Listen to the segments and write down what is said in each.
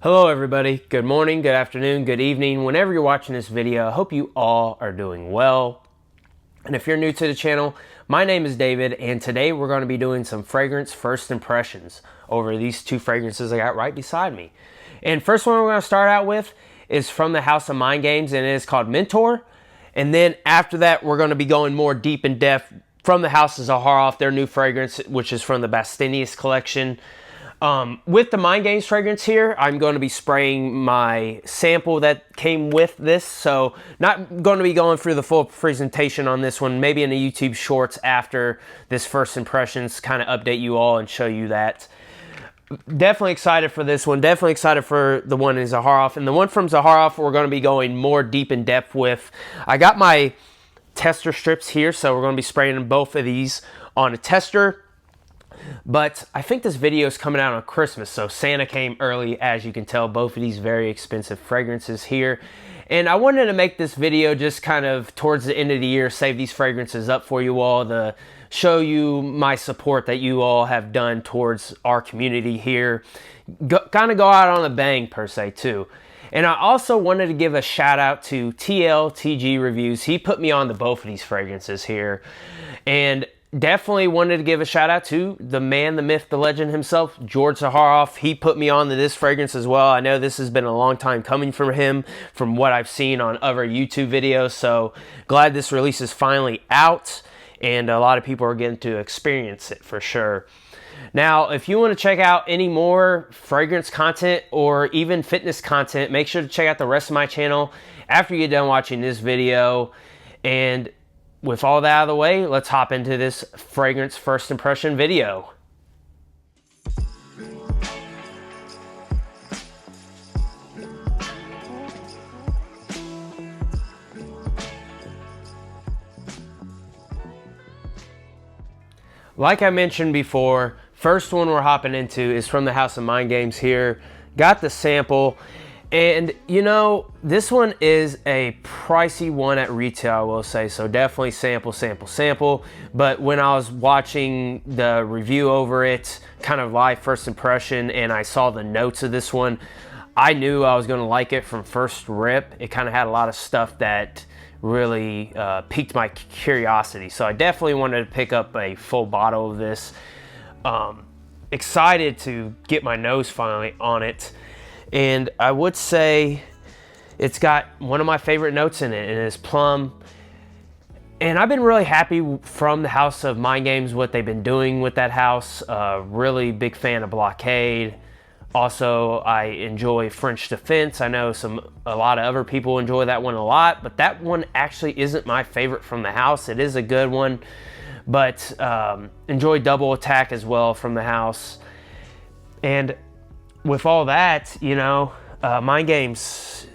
Hello everybody, good morning, good afternoon, good evening, whenever you're watching this video. I hope you all are doing well. And if you're new to the channel, my name is David, and today we're going to be doing some fragrance first impressions over these two fragrances I got right beside me. And first one we're going to start out with is from the House of Mind Games, and it is called Mentor. And then after that, we're going to be going more deep in depth from the House of Zaharoff, their new fragrance, which is from the Bastinius collection. With the Mind Games fragrance here, I'm going to be spraying my sample that came with this, so not going to be going through the full presentation on this one, maybe in the YouTube shorts after this first impressions, kind of update you all and show you that. Definitely excited for this one, definitely excited for the one in Zaharoff, and the one from Zaharoff we're going to be going more deep in depth with. I got my tester strips here, so we're going to be spraying both of these on a tester. But I think this video is coming out on Christmas, so Santa came early, as you can tell. Both of these very expensive fragrances here. And I wanted to make this video just kind of towards the end of the year, save these fragrances up for you all to show you my support that you all have done towards our community here. Kind of go out on a bang per se too. And I also wanted to give a shout out to TLTG Reviews. He put me on to both of these fragrances here. And definitely wanted to give a shout out to the man, the myth, the legend himself, George Zaharoff. He put me on to this fragrance as well. I know this has been a long time coming from him, from what I've seen on other YouTube videos. So glad this release is finally out, and a lot of people are getting to experience it for sure. Now, if you want to check out any more fragrance content or even fitness content, make sure to check out the rest of my channel after you're done watching this video. And with all that out of the way, let's hop into this fragrance first impression video. Like I mentioned before, first one we're hopping into is from the House of Mind Games here. Got the sample. And, you know, this one is a pricey one at retail, I will say. So definitely sample. But when I was watching the review over it, kind of live first impression, and I saw the notes of this one, I knew I was going to like it from first rip. It kind of had a lot of stuff that really piqued my curiosity. So I definitely wanted to pick up a full bottle of this. Excited to get my nose finally on it. And I would say it's got one of my favorite notes in it, and it's plum. And I've been really happy from the House of Mind Games, what they've been doing with that house. Really big fan of Blockade. Also, I enjoy French Defense. I know a lot of other people enjoy that one a lot, but that one actually isn't my favorite from the house. It is a good one, but enjoy Double Attack as well from the house. And with all that, you know, Mind Games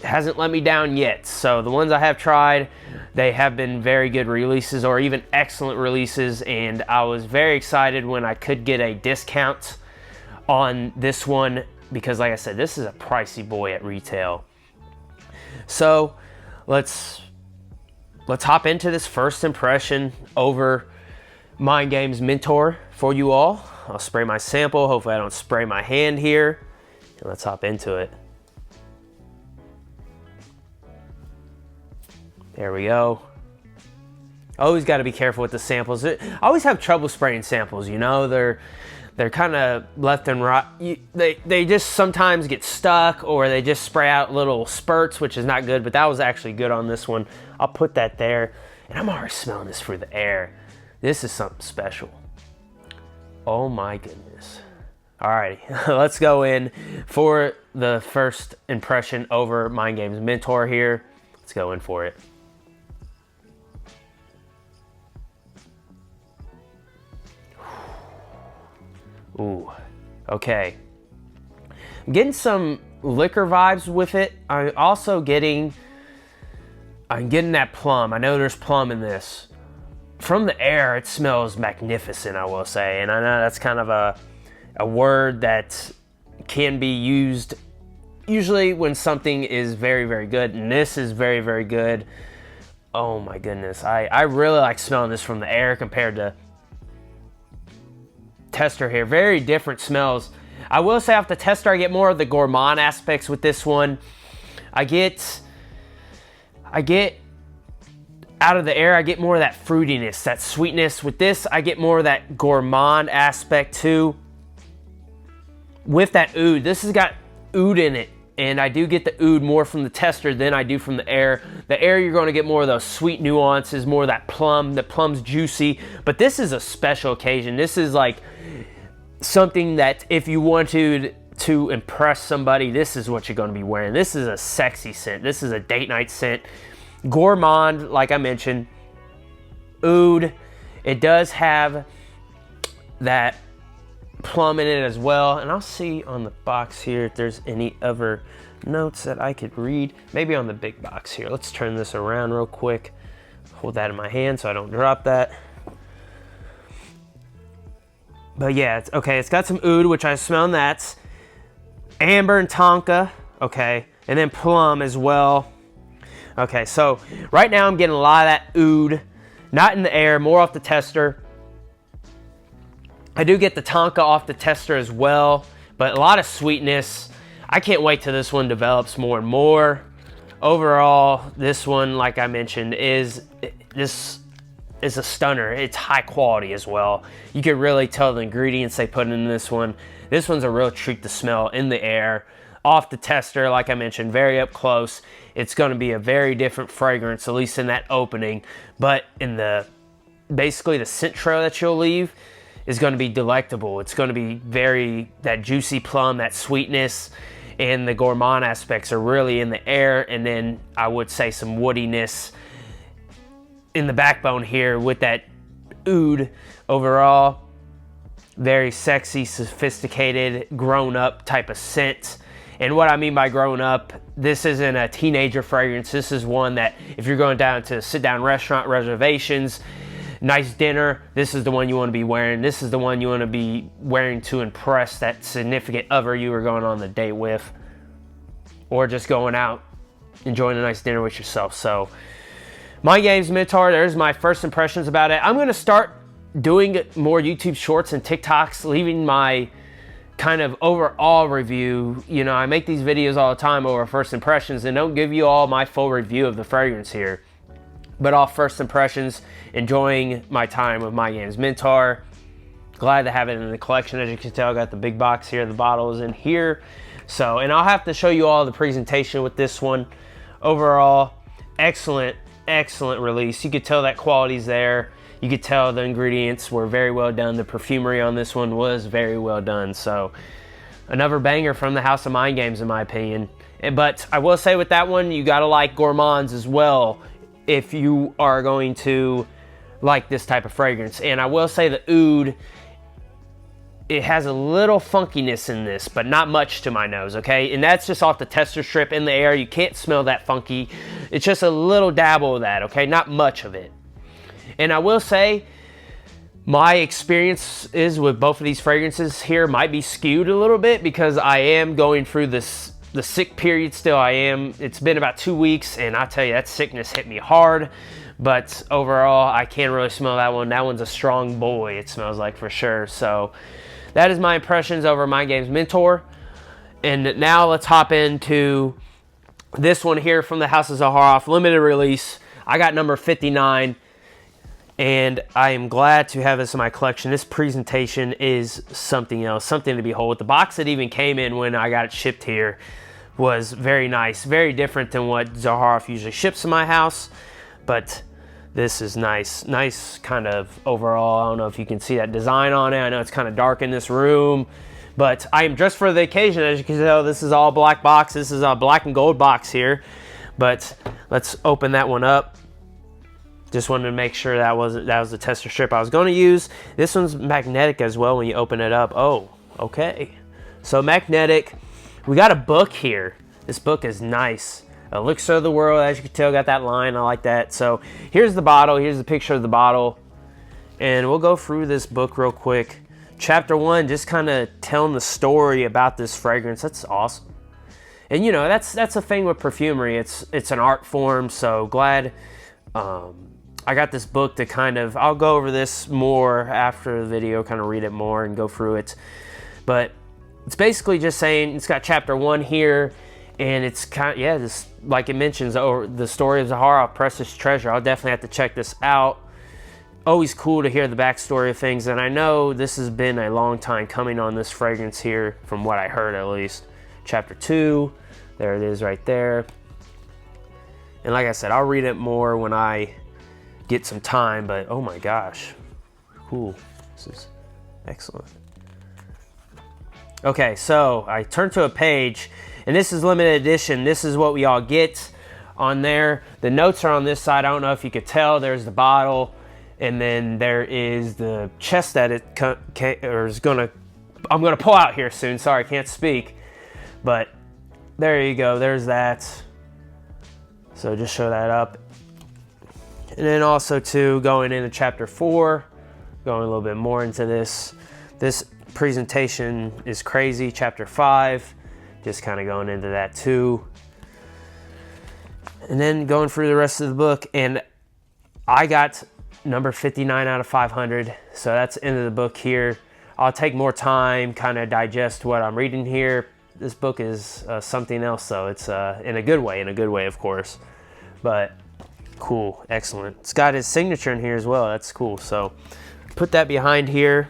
hasn't let me down yet. So the ones I have tried, they have been very good releases, or even excellent releases. And I was very excited when I could get a discount on this one, because like I said, this is a pricey boy at retail. So let's hop into this first impression over Mind Games Mentor for you all. I'll spray my sample. Hopefully I don't spray my hand here. And let's hop into it. There we go. Always got to be careful with the samples. I always have trouble spraying samples, you know. They're kind of left and right. They just sometimes get stuck, or they just spray out little spurts, which is not good. But that was actually good on this one. I'll put that there. And I'm already smelling this through the air. This is something special. Oh my goodness. Alrighty, let's go in for the first impression over Mind Games Mentor here. Let's go in for it. Ooh, okay. I'm getting some liquor vibes with it. I'm getting that plum. I know there's plum in this. From the air, it smells magnificent, I will say. And I know that's kind of a word that can be used usually when something is very, very good. And this is very, very good. Oh my goodness. I really like smelling this from the air compared to tester here. Very different smells. I will say off the tester, I get more of the gourmand aspects with this one. I get out of the air, I get more of that fruitiness, that sweetness. With this, I get more of that gourmand aspect too. With that oud, this has got oud in it, and I do get the oud more from the tester than I do from the air. The air, you're going to get more of those sweet nuances, more of that plum. The plum's juicy, but this is a special occasion. This is like something that if you wanted to impress somebody, this is what you're going to be wearing. This is a sexy scent. This is a date night scent. Gourmand, like I mentioned. Oud. It does have that plum in it as well, and I'll see on the box here if there's any other notes that I could read. Maybe on the big box here. Let's turn this around real quick. Hold that in my hand so I don't drop that. But yeah, it's okay. It's got some oud, which I smell, and that's amber and tonka. Okay, and then plum as well. Okay, so right now I'm getting a lot of that oud, not in the air, more off the tester. I do get the tonka off the tester as well, but a lot of sweetness. I can't wait till this one develops more and more. Overall, this one, like I mentioned, is a stunner. It's high quality as well. You can really tell the ingredients they put in this one. This one's a real treat to smell in the air. Off the tester, like I mentioned, very up close. It's going to be a very different fragrance, at least in that opening. But in basically the scent trail that you'll leave is going to be delectable. It's going to be that juicy plum, that sweetness, and the gourmand aspects are really in the air. And then I would say some woodiness in the backbone here with that oud. Overall, very sexy, sophisticated, grown-up type of scent. And what I mean by grown up, this isn't a teenager fragrance. This is one that if you're going down to sit-down restaurant reservations, nice dinner, this is the one you want to be wearing. This is the one you want to be wearing to impress that significant other you were going on the date with, or just going out, enjoying a nice dinner with yourself. So, Mind Games Mentor, there's my first impressions about it. I'm going to start doing more YouTube shorts and TikToks, leaving my kind of overall review. You know, I make these videos all the time over first impressions and don't give you all my full review of the fragrance here. But off first impressions, enjoying my time with Mind Games Mentor. Glad to have it in the collection. As you can tell, I got the big box here. The bottle is in here. So, and I'll have to show you all the presentation with this one. Overall, excellent release. You could tell that quality's there. You could tell the ingredients were very well done. The perfumery on this one was very well done. So another banger from the House of Mind Games, in my opinion. But I will say with that one, you gotta like gourmands as well if you are going to like this type of fragrance. And I will say the oud, it has a little funkiness in this, but not much to my nose, okay? And that's just off the tester strip in the air. You can't smell that funky. It's just a little dabble of that, okay? Not much of it. And I will say, my experience is with both of these fragrances here might be skewed a little bit because I am going through the sick period still. It's been about 2 weeks, and I tell you, that sickness hit me hard. But overall, I can't really smell that one. That one's a strong boy, it smells like, for sure. So that is my impressions over Mind Games Mentor. And now let's hop into this one here from the House of Zaharoff, limited release. I got number 59. And I am glad to have this in my collection. This presentation is something else, something to behold. The box that even came in when I got it shipped here was very nice, very different than what Zaharoff usually ships to my house. But this is nice kind of overall. I don't know if you can see that design on it. I know it's kind of dark in this room, but I am dressed for the occasion. As you can tell, this is all black box. This is a black and gold box here. But let's open that one up. Just wanted to make sure that was the tester strip I was going to use. This one's magnetic as well when you open it up. Oh, okay. So magnetic. We got a book here. This book is nice. Elixir of the World, as you can tell, got that line. I like that. So here's the bottle. Here's the picture of the bottle. And we'll go through this book real quick. Chapter 1, just kind of telling the story about this fragrance. That's awesome. And you know, that's a thing with perfumery. It's an art form, so glad I got this book to kind of, I'll go over this more after the video, kind of read it more and go through it. But it's basically just saying, it's got chapter 1 here, and it's kind of, yeah, just like it mentions, the story of Zaharoff, precious treasure. I'll definitely have to check this out. Always cool to hear the backstory of things, and I know this has been a long time coming on this fragrance here, from what I heard at least. Chapter 2, there it is right there. And like I said, I'll read it more when I get some time, but oh my gosh, cool. This is excellent. Okay, so I turned to a page, and this is limited edition. This is what we all get on there. The notes are on this side. I don't know if you could tell. There's the bottle, and then there is the chest that I'm gonna pull out here soon. Sorry, I can't speak, but there you go. There's that. So just show that up. And then also too, going into chapter 4, going a little bit more into this. This presentation is crazy. Chapter 5, just kind of going into that too. And then going through the rest of the book, and I got number 59 out of 500. So that's the end of the book here. I'll take more time, kind of digest what I'm reading here. This book is something else, though. It's in a good way, of course. But cool, excellent. It's got his signature in here as well. That's cool. So put that behind here.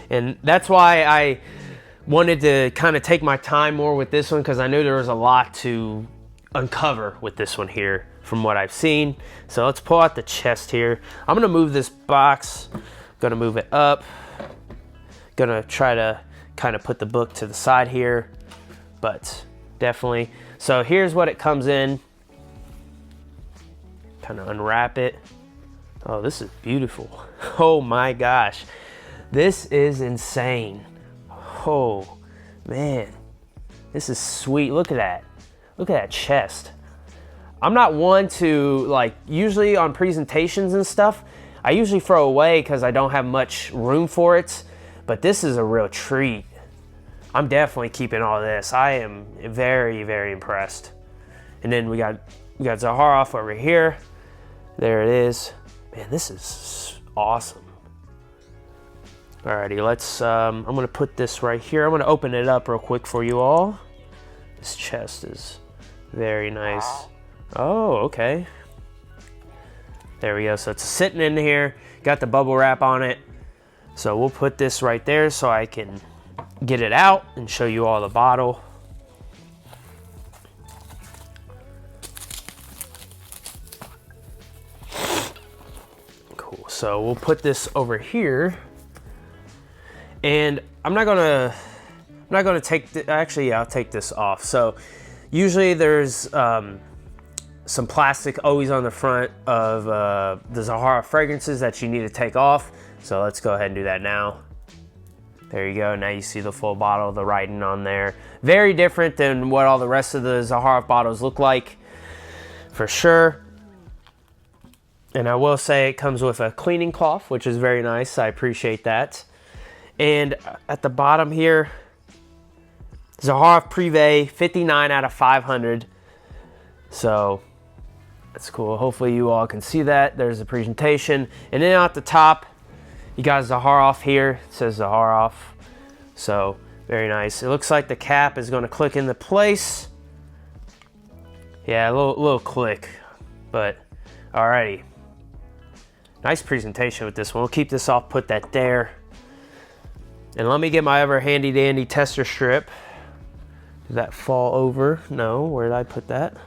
And that's why I wanted to kind of take my time more with this one, because I knew there was a lot to uncover with this one here from what I've seen. So let's pull out the chest here. I'm gonna move this box, gonna move it up, gonna try to kind of put the book to the side here, but definitely. So here's what it comes in. Kind of unwrap it. Oh, this is beautiful. Oh my gosh. This is insane. Oh man, this is sweet. Look at that. Look at that chest. I'm not one to, like, usually on presentations and stuff, I usually throw away because I don't have much room for it, but this is a real treat. I'm definitely keeping all this. I am very, very impressed. And then we got Zaharoff over here. There it is. Man, this is awesome. Alrighty, let's, I'm gonna put this right here. I'm gonna open it up real quick for you all. This chest is very nice. Oh, okay. There we go. So it's sitting in here. Got the bubble wrap on it. So we'll put this right there so I can get it out and show you all the bottle. Cool. So we'll put this over here. And I'm not gonna take actually, yeah, I'll take this off. So usually there's some plastic always on the front of the Zaharoff fragrances that you need to take off. So let's go ahead and do that now. There you go. Now you see the full bottle, the writing on there. Very different than what all the rest of the Zaharoff bottles look like, for sure. And I will say it comes with a cleaning cloth, which is very nice. I appreciate that. And at the bottom here, Zaharoff Privé, 59 out of 500. So that's cool. Hopefully you all can see that. There's the presentation. And then at the top, you got Zaharoff here. It says Zaharoff. So very nice. It looks like the cap is going to click into place. Yeah, a little click. But alrighty. Nice presentation with this one. We'll keep this off, put that there. And let me get my ever handy dandy tester strip. Did that fall over? No, where did I put that?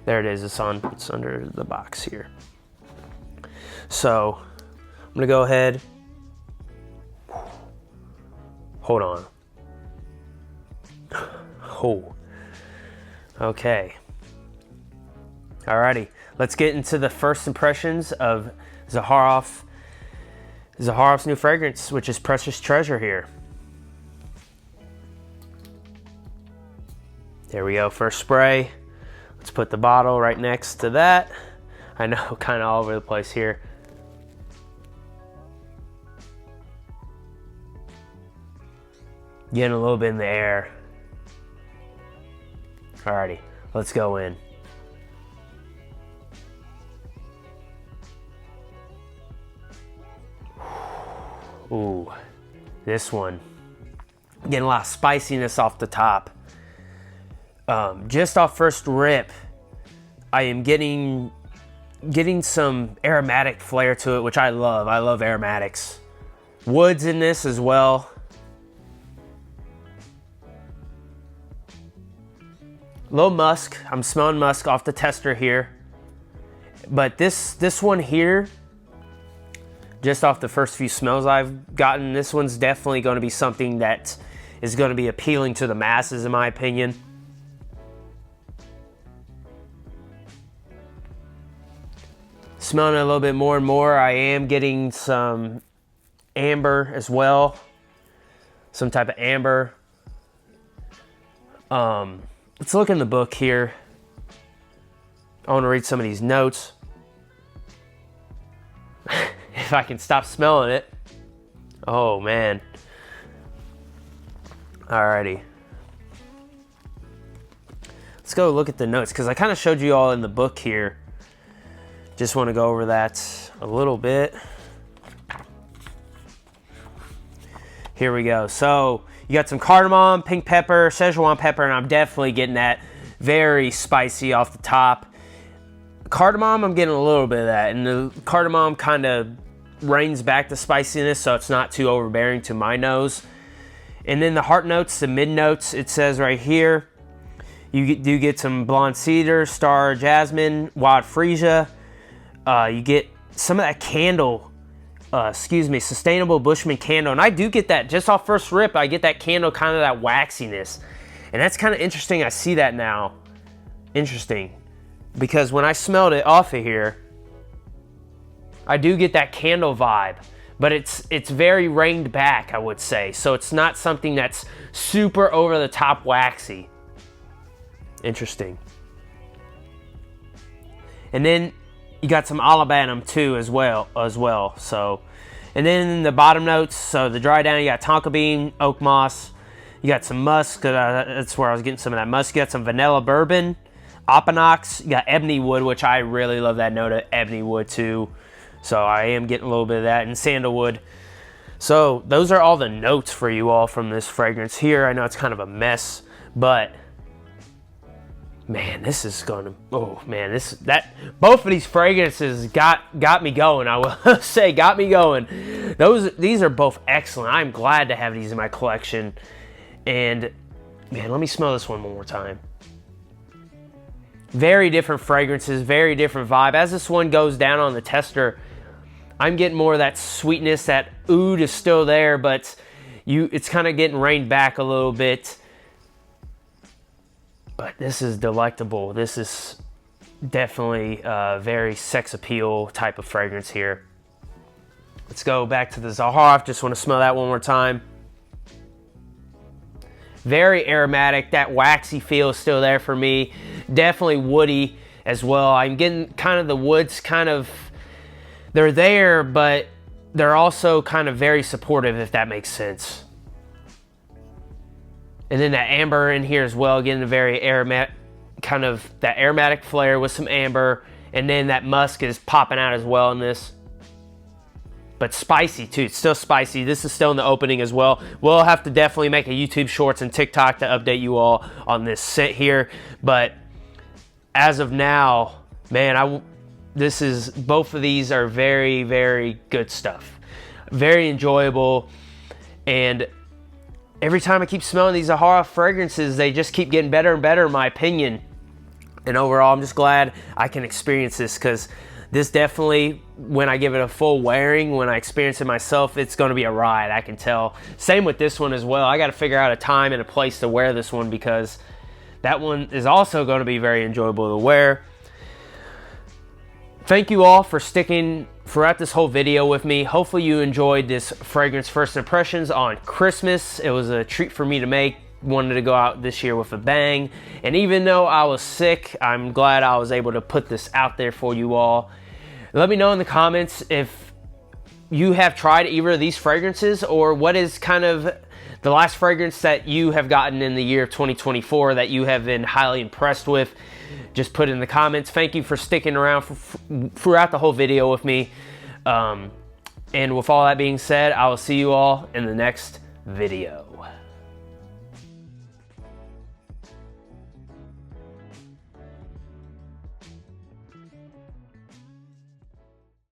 There it is, it's under the box here. So I'm gonna go ahead. Hold on. Oh, okay. Alrighty, let's get into the first impressions of Zaharoff's new fragrance, which is Precious Treasure here. There we go, first spray. Let's put the bottle right next to that. I know, kind of all over the place here. Getting a little bit in the air. Alrighty, let's go in. Ooh, this one. Getting a lot of spiciness off the top. Just off first rip, I am getting some aromatic flair to it, which I love. I love aromatics. Woods in this as well. Low musk. I'm smelling musk off the tester here. But this one here, just off the first few smells I've gotten, this one's definitely going to be something that is going to be appealing to the masses, in my opinion. Smelling it a little bit more and more, I am getting some amber as well. Some type of amber. Let's look in the book here. I want to read some of these notes. If I can stop smelling it. Oh, man. Alrighty. Let's go look at the notes, because I kind of showed you all in the book here. Just want to go over that a little bit. Here we go. So you got some cardamom, pink pepper, Szechuan pepper, and I'm definitely getting that very spicy off the top. Cardamom, I'm getting a little bit of that, and the cardamom kind of reins back the spiciness, so it's not too overbearing to my nose. And then the heart notes, the mid notes, it says right here, you do get some blonde cedar, star jasmine, wild freesia. You get some of that candle, sustainable Bushman candle. And I do get that just off first rip. I get that candle, kind of that waxiness. And that's kind of interesting. I see that now. Interesting. Because when I smelled it off of here, I do get that candle vibe. But it's very reined back, I would say. So it's not something that's super over the top waxy. Interesting. And then you got some olibanum too as well. So, and then the bottom notes, so the dry down, you got tonka bean, oak moss. You got some musk, that's where I was getting some of that musk. You got some vanilla bourbon, opanox. You got ebony wood, which I really love that note of ebony wood too. So I am getting a little bit of that, and sandalwood. So those are all the notes for you all from this fragrance here. I know it's kind of a mess, but man, this is gonna, oh man, both of these fragrances got me going. I will say, got me going. These are both excellent. I'm glad to have these in my collection. And man, let me smell this one more time. Very different fragrances, very different vibe. As this one goes down on the tester, I'm getting more of that sweetness. That oud is still there, but it's kind of getting reined back a little bit. But this is delectable. This is definitely a very sex appeal type of fragrance here. Let's go back to the Zaharoff. Just want to smell that one more time. Very aromatic. That waxy feel is still there for me. Definitely woody as well. I'm getting kind of the woods they're there, but they're also kind of very supportive, if that makes sense. And then that amber in here as well, getting a very aromatic, kind of that aromatic flair with some amber. And then that musk is popping out as well in this. But spicy too, it's still spicy. This is still in the opening as well. We'll have to definitely make a YouTube Shorts and TikTok to update you all on this scent here. But as of now, man, both of these are very, very good stuff. Very enjoyable. And every time I keep smelling these Zaharoff fragrances, they just keep getting better and better in my opinion. And overall, I'm just glad I can experience this, because this definitely, when I give it a full wearing, when I experience it myself, it's going to be a ride, I can tell. Same with this one as well. I got to figure out a time and a place to wear this one, because that one is also going to be very enjoyable to wear. Thank you all for sticking throughout this whole video with me. Hopefully you enjoyed this fragrance first impressions on Christmas. It was a treat for me to make. Wanted to go out this year with a bang. And even though I was sick, I'm glad I was able to put this out there for you all. Let me know in the comments if you have tried either of these fragrances, or what is kind of the last fragrance that you have gotten in the year of 2024 that you have been highly impressed with. Just put it in the comments. Thank you for sticking around throughout the whole video with me. And with all that being said, I will see you all in the next video.